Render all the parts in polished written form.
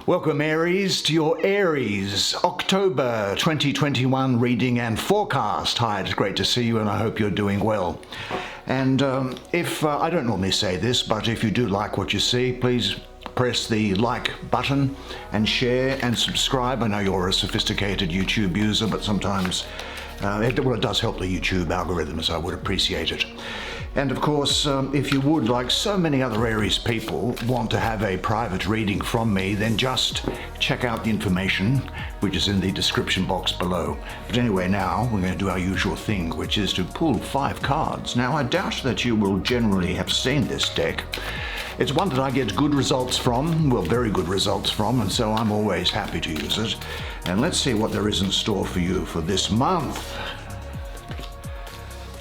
Welcome, Aries, to your Aries October 2021 reading and forecast. Hi, it's great to see you, and I hope you're doing well. And if I don't normally say this, but if you do like what you see, please press the like button and share and subscribe. I know you're a sophisticated YouTube user, but sometimes it does help the YouTube algorithms. I would appreciate it. And of course, if you would, like so many other Aries people, want to have a private reading from me, then just check out the information which is in the description box below. But anyway, now we're going to do our usual thing, which is to pull 5 cards. Now, I doubt that you will generally have seen this deck. It's one that I get good results from, well, very good results from, and so I'm always happy to use it. And let's see what there is in store for you for this month.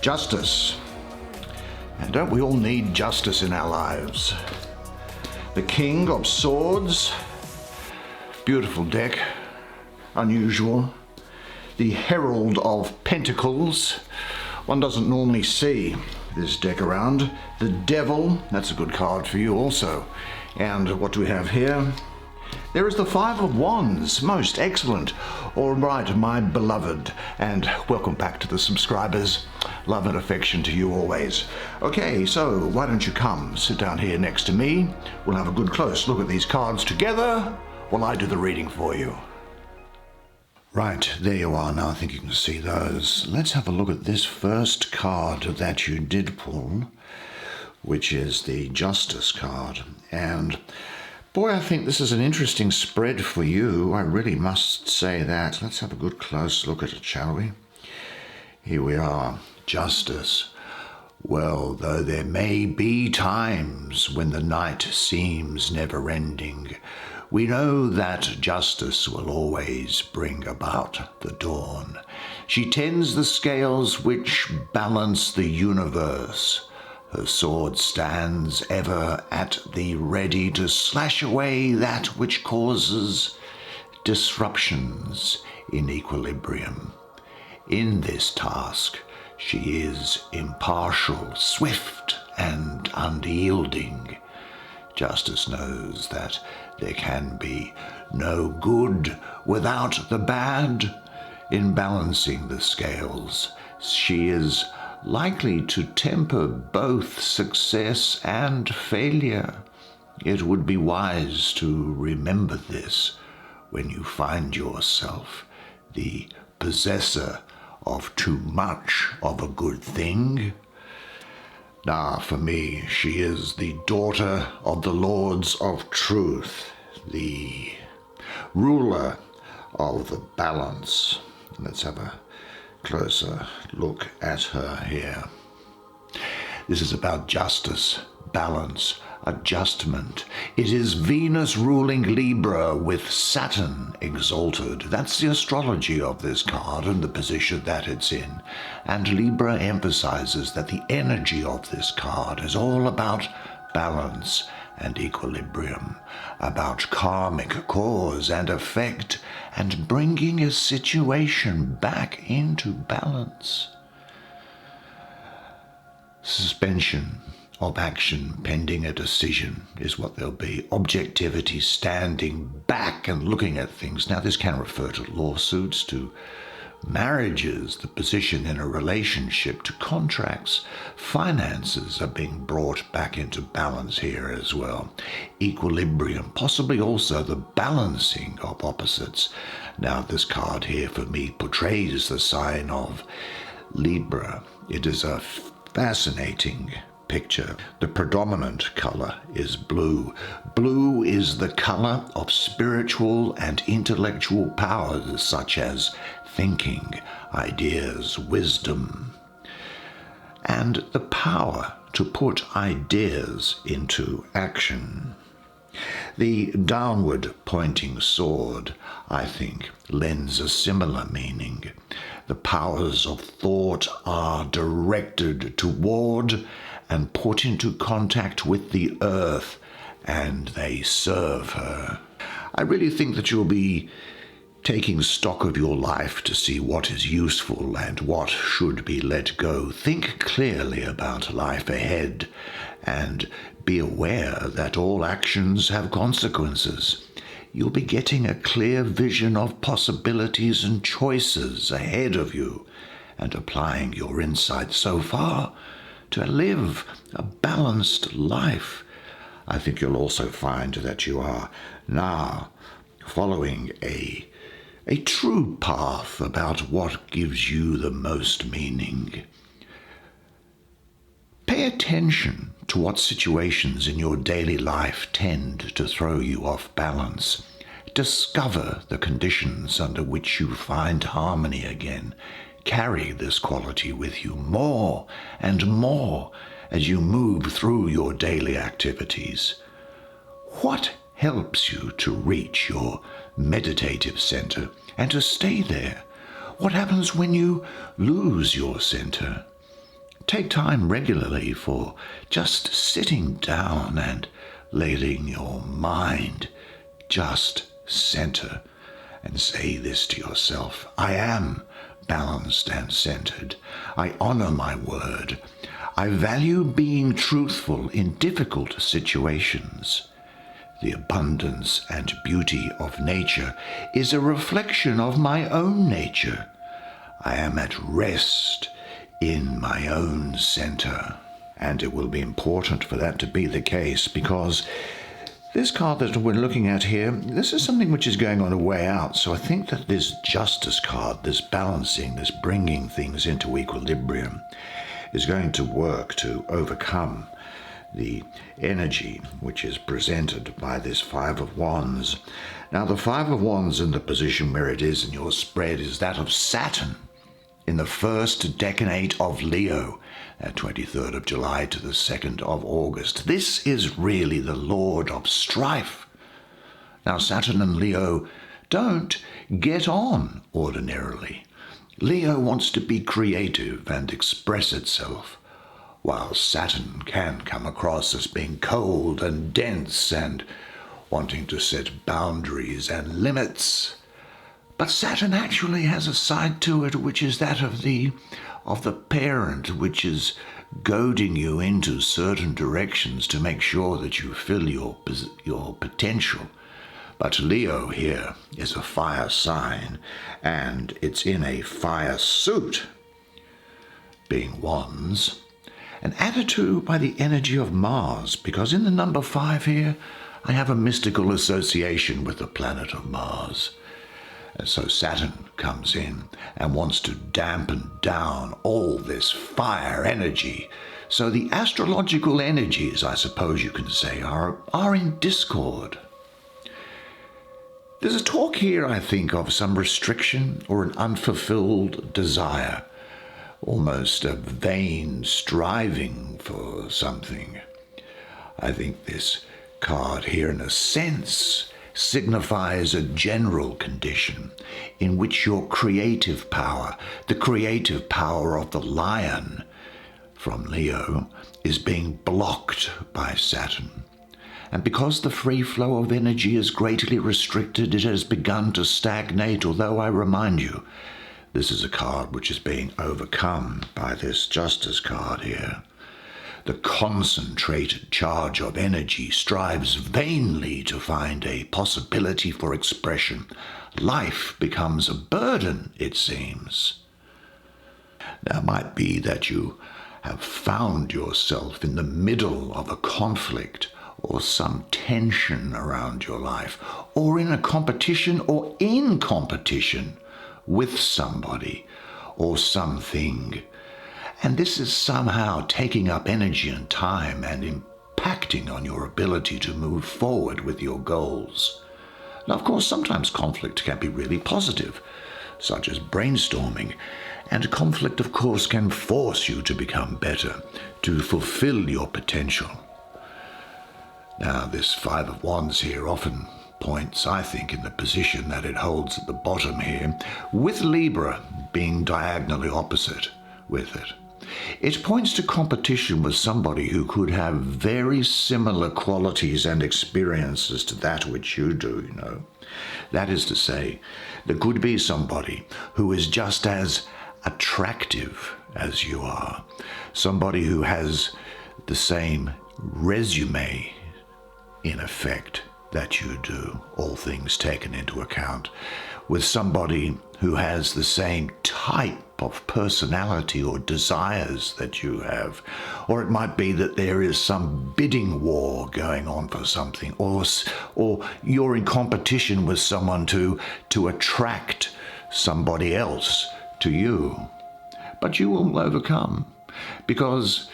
Justice. And don't we all need justice in our lives? The King of Swords. Beautiful deck. Unusual. The Herald of Pentacles. One doesn't normally see this deck around. The Devil. That's a good card for you also. And what do we have here? There is the 5 of Wands. Most excellent. All right, my beloved, and welcome back to the subscribers. Love and affection to you always. Okay, so why don't you come sit down here next to me? We'll have a good close look at these cards together while I do the reading for you. Right, there you are. Now I think you can see those. Let's have a look at this first card that you did pull, which is the Justice card. And boy, I think this is an interesting spread for you. I really must say that. Let's have a good close look at it, shall we? Here we are. Justice. Well, though there may be times when the night seems never-ending, we know that justice will always bring about the dawn. She tends the scales which balance the universe. Her sword stands ever at the ready to slash away that which causes disruptions in equilibrium. In this task, she is impartial, swift, and unyielding. Justice knows that there can be no good without the bad. In balancing the scales, she is likely to temper both success and failure. It would be wise to remember this when you find yourself the possessor of too much of a good thing. Now, for me, she is the daughter of the Lords of Truth, the ruler of the balance. Let's have a closer look at her here. This is about justice, balance, adjustment. It is Venus ruling Libra with Saturn exalted. That's the astrology of this card and the position that it's in. And Libra emphasizes that the energy of this card is all about balance and equilibrium, about karmic cause and effect, and bringing a situation back into balance. Suspension of action pending a decision is what there'll be. Objectivity, standing back and looking at things. Now, this can refer to lawsuits, to marriages, the position in a relationship, to contracts. Finances are being brought back into balance here as well. Equilibrium, possibly also the balancing of opposites. Now, this card here for me portrays the sign of Libra. It is a fascinating picture. The predominant color is blue. Blue is the color of spiritual and intellectual powers such as thinking, ideas, wisdom, and the power to put ideas into action. The downward pointing sword, I think, lends a similar meaning. The powers of thought are directed toward and put into contact with the earth, and they serve her. I really think that you'll be taking stock of your life to see what is useful and what should be let go. Think clearly about life ahead and be aware that all actions have consequences. you'll be getting a clear vision of possibilities and choices ahead of you, and applying your insight so far to live a balanced life. I think you'll also find that you are now following a true path about what gives you the most meaning. Pay attention to what situations in your daily life tend to throw you off balance. Discover the conditions under which you find harmony again. Carry this quality with you more and more as you move through your daily activities. What helps you to reach your meditative center and to stay there? What happens when you lose your center? Take time regularly for just sitting down and letting your mind just center and say this to yourself: I am balanced and centered. I honor my word. I value being truthful in difficult situations. The abundance and beauty of nature is a reflection of my own nature. I am at rest in my own center. And it will be important for that to be the case, because this card that we're looking at here, this is something which is going on a way out. So I think that this justice card, this balancing, this bringing things into equilibrium, is going to work to overcome the energy which is presented by this Five of Wands. Now, the Five of Wands in the position where it is in your spread is that of Saturn in the first decade of Leo, at 23rd of July to the 2nd of August. This is really the Lord of strife. Now, Saturn and Leo don't get on ordinarily. Leo wants to be creative and express itself, while Saturn can come across as being cold and dense and wanting to set boundaries and limits. But Saturn actually has a side to it which is that of the parent, which is goading you into certain directions to make sure that you fill your potential. But Leo here is a fire sign, and it's in a fire suit, being Wands, and added to by the energy of Mars, because in the number 5 here, I have a mystical association with the planet of Mars. And so Saturn comes in and wants to dampen down all this fire energy. So the astrological energies, I suppose you can say, are in discord. There's a talk here, I think, of some restriction or an unfulfilled desire, almost a vain striving for something. I think this card here, in a sense, signifies a general condition in which your creative power, the creative power of the lion from Leo, is being blocked by Saturn. And because the free flow of energy is greatly restricted, it has begun to stagnate, although I remind you, this is a card which is being overcome by this Justice card here. The concentrated charge of energy strives vainly to find a possibility for expression. Life becomes a burden, it seems. Now, it might be that you have found yourself in the middle of a conflict or some tension around your life, or in a competition or in competition with somebody or something. And this is somehow taking up energy and time and impacting on your ability to move forward with your goals. Now, of course, sometimes conflict can be really positive, such as brainstorming, and conflict, of course, can force you to become better, to fulfill your potential. Now, this Five of Wands here often points, I think, in the position that it holds at the bottom here, with Libra being diagonally opposite with it. It points to competition with somebody who could have very similar qualities and experiences to that which you do, you know. That is to say, there could be somebody who is just as attractive as you are, somebody who has the same resume, in effect, that you do, all things taken into account, with somebody who has the same type of personality or desires that you have. Or it might be that there is some bidding war going on for something, or you're in competition with someone to attract somebody else to you. But you will overcome, because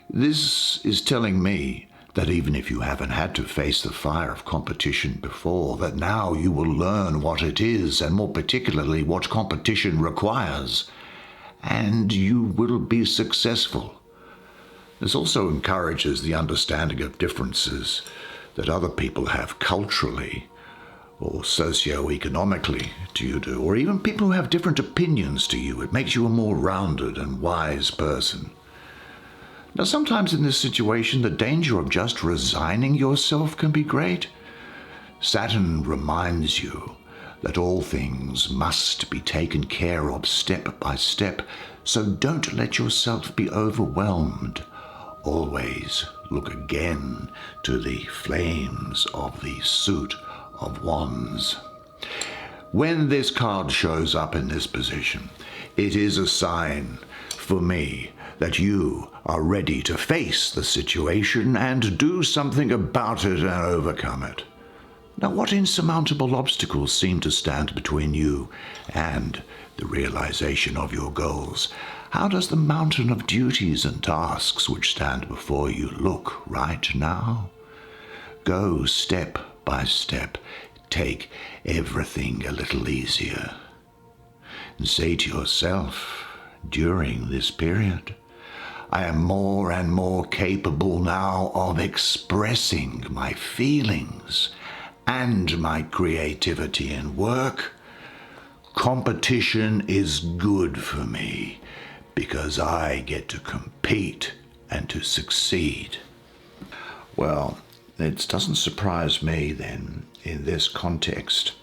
this is telling me that even if you haven't had to face the fire of competition before, that now you will learn what it is, and more particularly what competition requires, and you will be successful. This also encourages the understanding of differences that other people have culturally or socio-economically to you do, or even people who have different opinions to you. It makes you a more rounded and wise person. Now, sometimes in this situation, the danger of just resigning yourself can be great. Saturn reminds you that all things must be taken care of step by step, so don't let yourself be overwhelmed. Always look again to the flames of the suit of Wands. When this card shows up in this position, it is a sign for me that you are ready to face the situation and do something about it and overcome it. Now, what insurmountable obstacles seem to stand between you and the realization of your goals? How does the mountain of duties and tasks which stand before you look right now? Go step by step. Take everything a little easier. And say to yourself during this period, I am more and more capable now of expressing my feelings and my creativity in work. Competition is good for me because I get to compete and to succeed. Well, it doesn't surprise me then, in this context,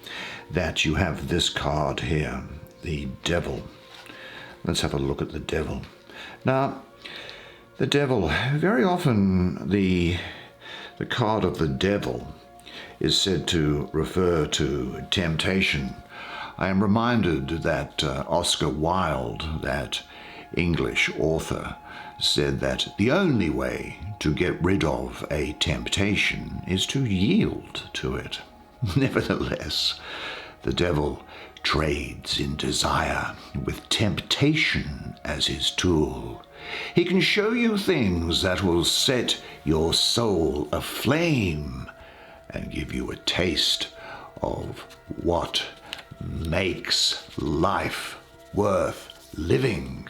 that you have this card here, the Devil. Let's have a look at the Devil. Now, the Devil, very often the card of the Devil is said to refer to temptation. I am reminded that Oscar Wilde, that English author, said that the only way to get rid of a temptation is to yield to it. Nevertheless, the Devil trades in desire with temptation as his tool. He can show you things that will set your soul aflame and give you a taste of what makes life worth living.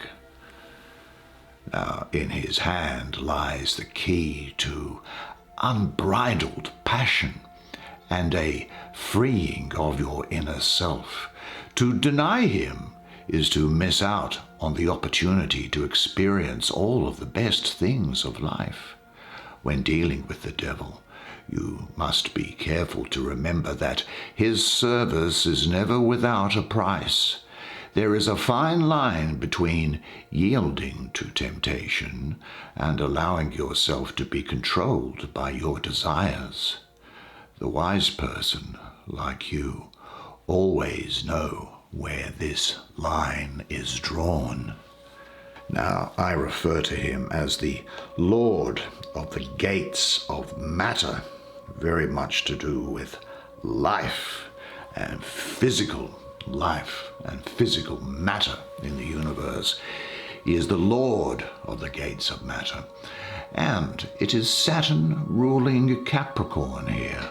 Now, in his hand lies the key to unbridled passion and a freeing of your inner self. To deny him is to miss out on the opportunity to experience all of the best things of life. When dealing with the Devil, you must be careful to remember that his service is never without a price. There is a fine line between yielding to temptation and allowing yourself to be controlled by your desires. The wise person, like you, always know where this line is drawn. Now, I refer to him as the Lord of the Gates of Matter, very much to do with life and physical matter in the universe. He is the Lord of the Gates of Matter. And it is Saturn ruling Capricorn here,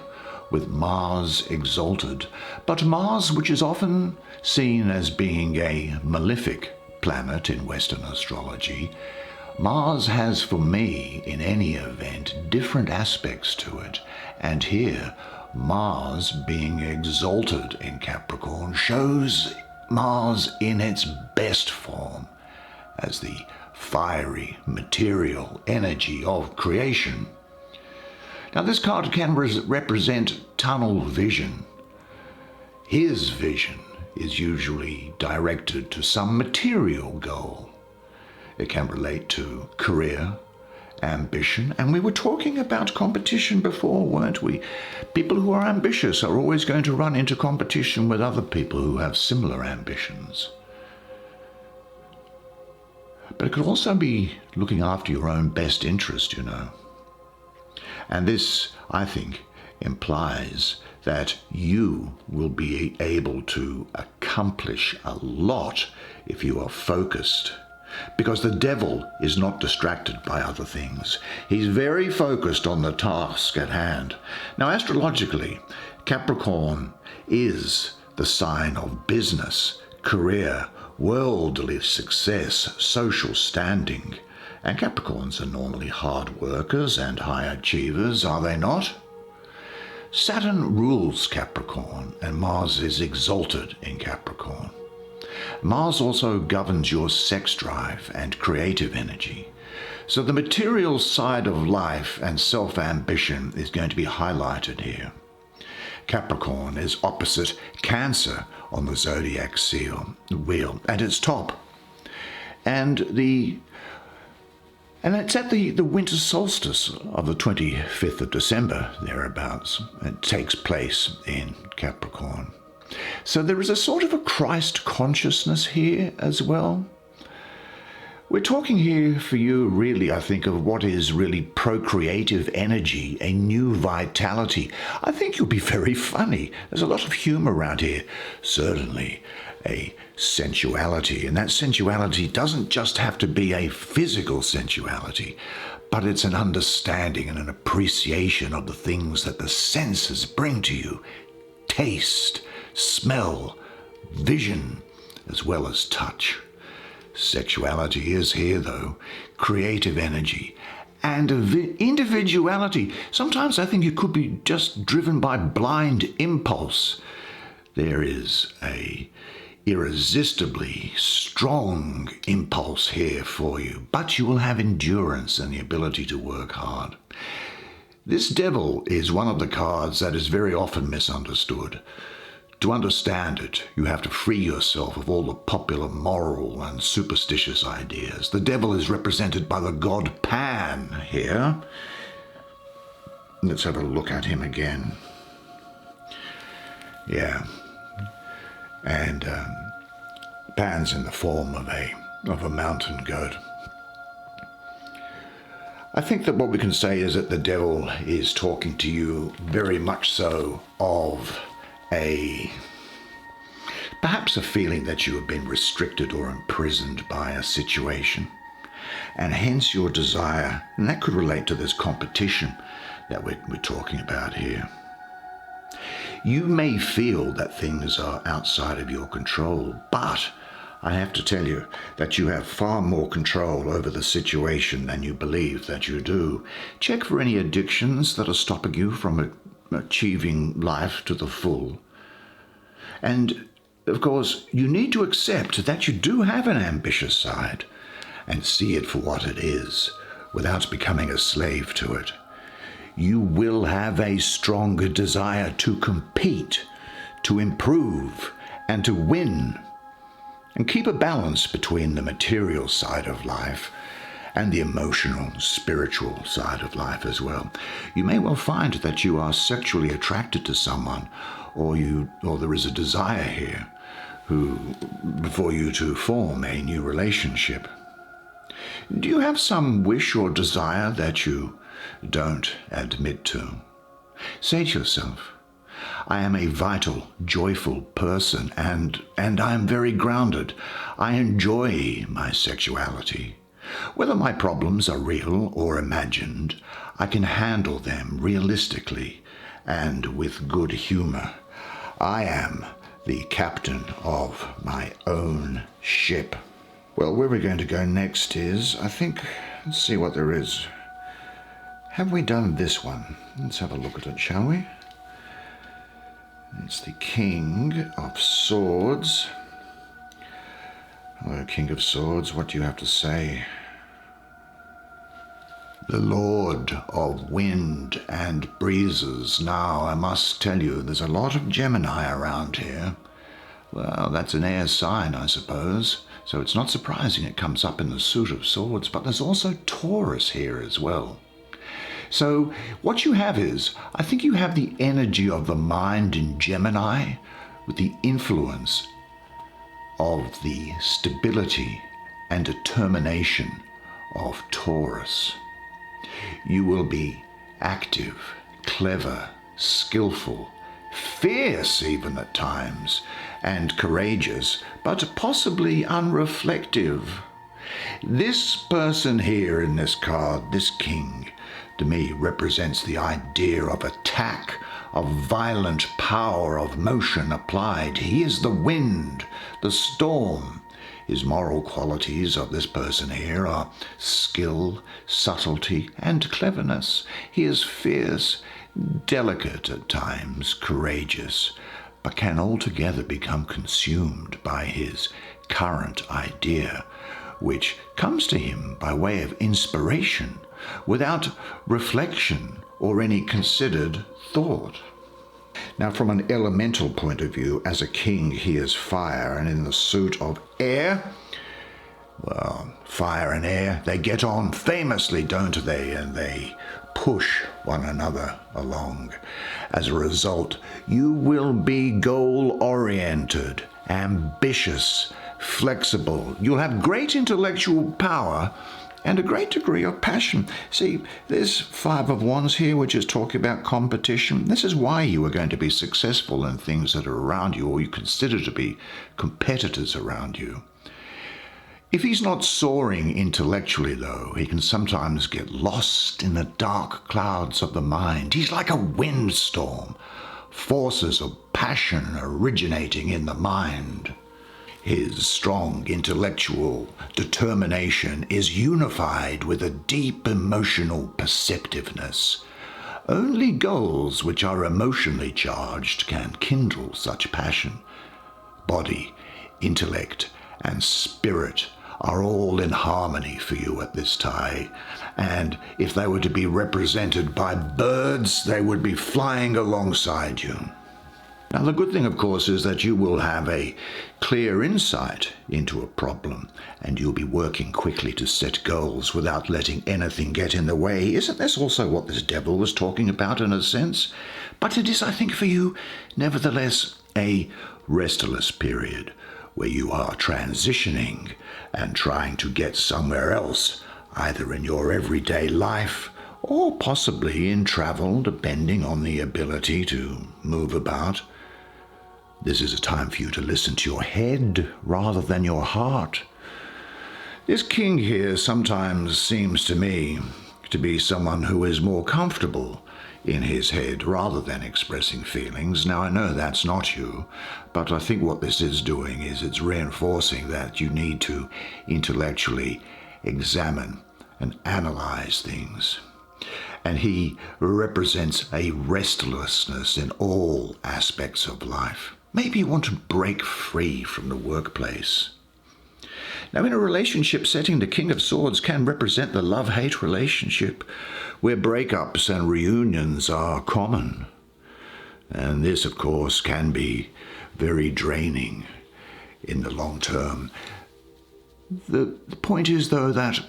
with Mars exalted, but Mars, which is often seen as being a malefic planet in Western astrology, Mars has, for me, in any event, different aspects to it, and here, Mars being exalted in Capricorn shows Mars in its best form as the fiery material energy of creation. Now, this card can represent tunnel vision. His vision is usually directed to some material goal. It can relate to career, ambition. And we were talking about competition before, weren't we? People who are ambitious are always going to run into competition with other people who have similar ambitions. But it could also be looking after your own best interest, you know. And this, I think, implies that you will be able to accomplish a lot if you are focused. Because the devil is not distracted by other things. He's very focused on the task at hand. Now, astrologically, Capricorn is the sign of business, career, worldly success, social standing. And Capricorns are normally hard workers and high achievers, are they not? Saturn rules Capricorn, and Mars is exalted in Capricorn. Mars also governs your sex drive and creative energy. So the material side of life and self-ambition is going to be highlighted here. Capricorn is opposite Cancer on the zodiac wheel at its top. And it's at the winter solstice of the 25th of December, thereabouts. It takes place in Capricorn. So there is a sort of a Christ consciousness here as well. We're talking here for you really, I think, of what is really procreative energy, a new vitality. I think you'll be very funny. There's a lot of humor around here. Certainly a sensuality, and that sensuality doesn't just have to be a physical sensuality, but it's an understanding and an appreciation of the things that the senses bring to you. Taste, smell, vision, as well as touch. Sexuality is here, though, creative energy, and individuality. Sometimes I think it could be just driven by blind impulse. There is a irresistibly strong impulse here for you, but you will have endurance and the ability to work hard. This devil is one of the cards that is very often misunderstood. To understand it, you have to free yourself of all the popular moral and superstitious ideas. The devil is represented by the god Pan here. Let's have a look at him again. Yeah. And Pan's in the form of a mountain goat. I think that what we can say is that the devil is talking to you very much so of perhaps a feeling that you have been restricted or imprisoned by a situation, and hence your desire, and that could relate to this competition that we're talking about here. You may feel that things are outside of your control, but I have to tell you that you have far more control over the situation than you believe that you do. Check for any addictions that are stopping you from achieving life to the full. And, of course, you need to accept that you do have an ambitious side and see it for what it is without becoming a slave to it. You will have a stronger desire to compete, to improve, and to win. And keep a balance between the material side of life and the emotional, spiritual side of life as well. You may well find that you are sexually attracted to someone, or there is a desire here for you to form a new relationship. Do you have some wish or desire that you don't admit to? Say to yourself, I am a vital, joyful person, and I am very grounded. I enjoy my sexuality. Whether my problems are real or imagined, I can handle them realistically and with good humor. I am the captain of my own ship. Well, where we're going to go next is, I think, let's see what there is. Have we done this one? Let's have a look at it, shall we? It's the King of Swords. Hello, King of Swords, what do you have to say? The Lord of Wind and Breezes. Now, I must tell you, there's a lot of Gemini around here. Well, that's an air sign, I suppose. So it's not surprising it comes up in the suit of swords, but there's also Taurus here as well. So what you have is, I think you have the energy of the mind in Gemini with the influence of the stability and determination of Taurus. You will be active, clever, skillful, fierce even at times, and courageous, but possibly unreflective. This person here in this card, this king, to me represents the idea of attack, of violent power, of motion applied. He is the wind, the storm. His moral qualities of this person here are skill, subtlety, and cleverness. He is fierce, delicate at times, courageous, but can altogether become consumed by his current idea, which comes to him by way of inspiration, without reflection or any considered thought. Now, from an elemental point of view, as a king, he is fire, and in the suit of air, well, fire and air, they get on famously, don't they? And they push one another along. As a result, you will be goal-oriented, ambitious, flexible. You'll have great intellectual power and a great degree of passion. See, there's Five of Wands here, which is talking about competition. This is why you are going to be successful in things that are around you, or you consider to be competitors around you. If he's not soaring intellectually, though, he can sometimes get lost in the dark clouds of the mind. He's like a windstorm, forces of passion originating in the mind. His strong intellectual determination is unified with a deep emotional perceptiveness. Only goals which are emotionally charged can kindle such passion. Body, intellect, and spirit are all in harmony for you at this time, and if they were to be represented by birds, they would be flying alongside you. Now, the good thing, of course, is that you will have a clear insight into a problem, and you'll be working quickly to set goals without letting anything get in the way. Isn't this also what this devil was talking about in a sense? But it is, I think, for you, nevertheless, a restless period where you are transitioning and trying to get somewhere else, either in your everyday life or possibly in travel, depending on the ability to move about. This is a time for you to listen to your head rather than your heart. This king here sometimes seems to me to be someone who is more comfortable in his head rather than expressing feelings. Now, I know that's not you, but I think what this is doing is it's reinforcing that you need to intellectually examine and analyze things. And he represents a restlessness in all aspects of life. Maybe you want to break free from the workplace. Now, in a relationship setting, the King of Swords can represent the love-hate relationship where breakups and reunions are common. And this, of course, can be very draining in the long term. The point is, though, that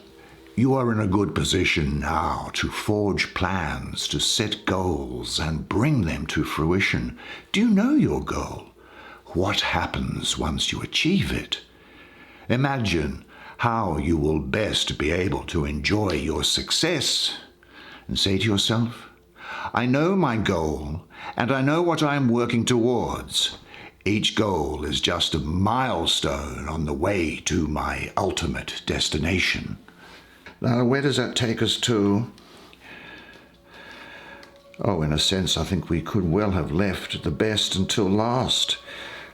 you are in a good position now to forge plans, to set goals and bring them to fruition. Do you know your goal? What happens once you achieve it? Imagine how you will best be able to enjoy your success and say to yourself, I know my goal and I know what I am working towards. Each goal is just a milestone on the way to my ultimate destination. Now, where does that take us to? Oh, in a sense, I think we could well have left the best until last.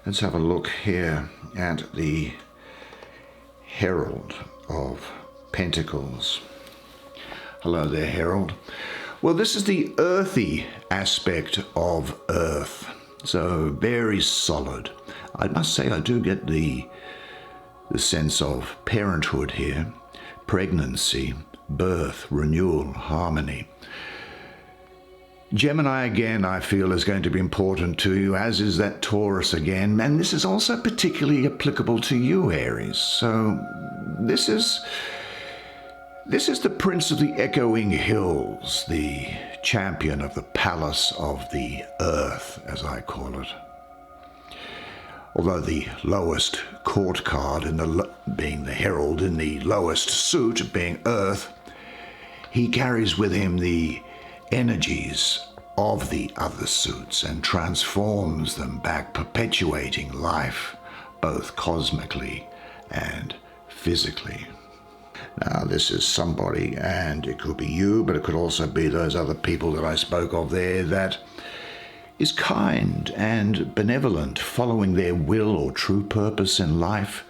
Let's have a look here at the Herald of Pentacles. Hello there, Herald. Well, this is the earthy aspect of Earth. So very solid. I must say I do get the sense of parenthood here, pregnancy, birth, renewal, harmony. Gemini again, I feel, is going to be important to you, as is that Taurus again. And this is also particularly applicable to you, Aries. So this is the Prince of the Echoing Hills, the champion of the Palace of the Earth, as I call it. Although the lowest court card being the Herald in the lowest suit being Earth, he carries with him the energies of the other suits and transforms them back, perpetuating life, both cosmically and physically. Now, this is somebody, and it could be you, but it could also be those other people that I spoke of there, that is kind and benevolent, following their will or true purpose in life.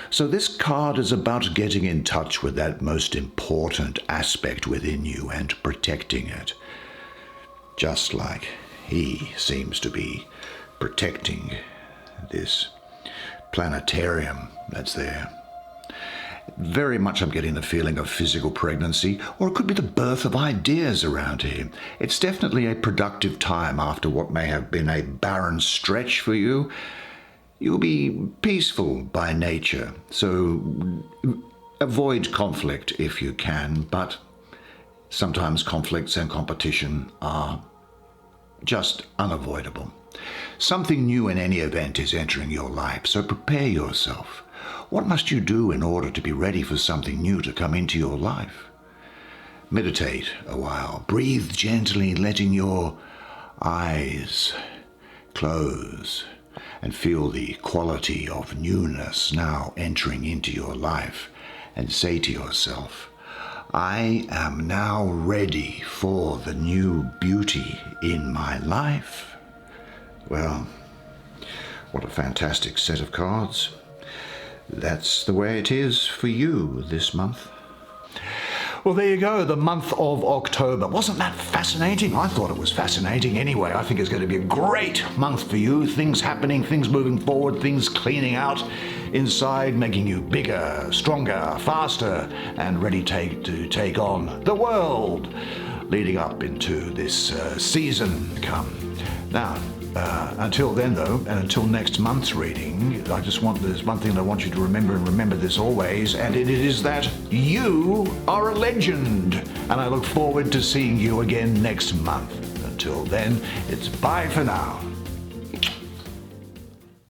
So this card is about getting in touch with that most important aspect within you and protecting it, just like he seems to be protecting this planetarium that's there. Very much I'm getting the feeling of physical pregnancy, or it could be the birth of ideas around here. It's definitely a productive time after what may have been a barren stretch for you. You'll be peaceful by nature, so avoid conflict if you can, but sometimes conflicts and competition are just unavoidable. Something new in any event is entering your life, so prepare yourself. What must you do in order to be ready for something new to come into your life? Meditate a while. Breathe gently, letting your eyes close, and feel the quality of newness now entering into your life, and say to yourself, I am now ready for the new beauty in my life. Well, what a fantastic set of cards. That's the way it is for you this month. Well, there you go, the month of October. Wasn't that fascinating? I thought it was fascinating anyway. I think it's going to be a great month for you. Things happening, things moving forward, things cleaning out inside, making you bigger, stronger, faster, and ready to take on the world, leading up into this season to come. Now, until then, though, and until next month's reading, there's one thing that I want you to remember, and remember this always, and it is that you are a legend. And I look forward to seeing you again next month. Until then, it's bye for now.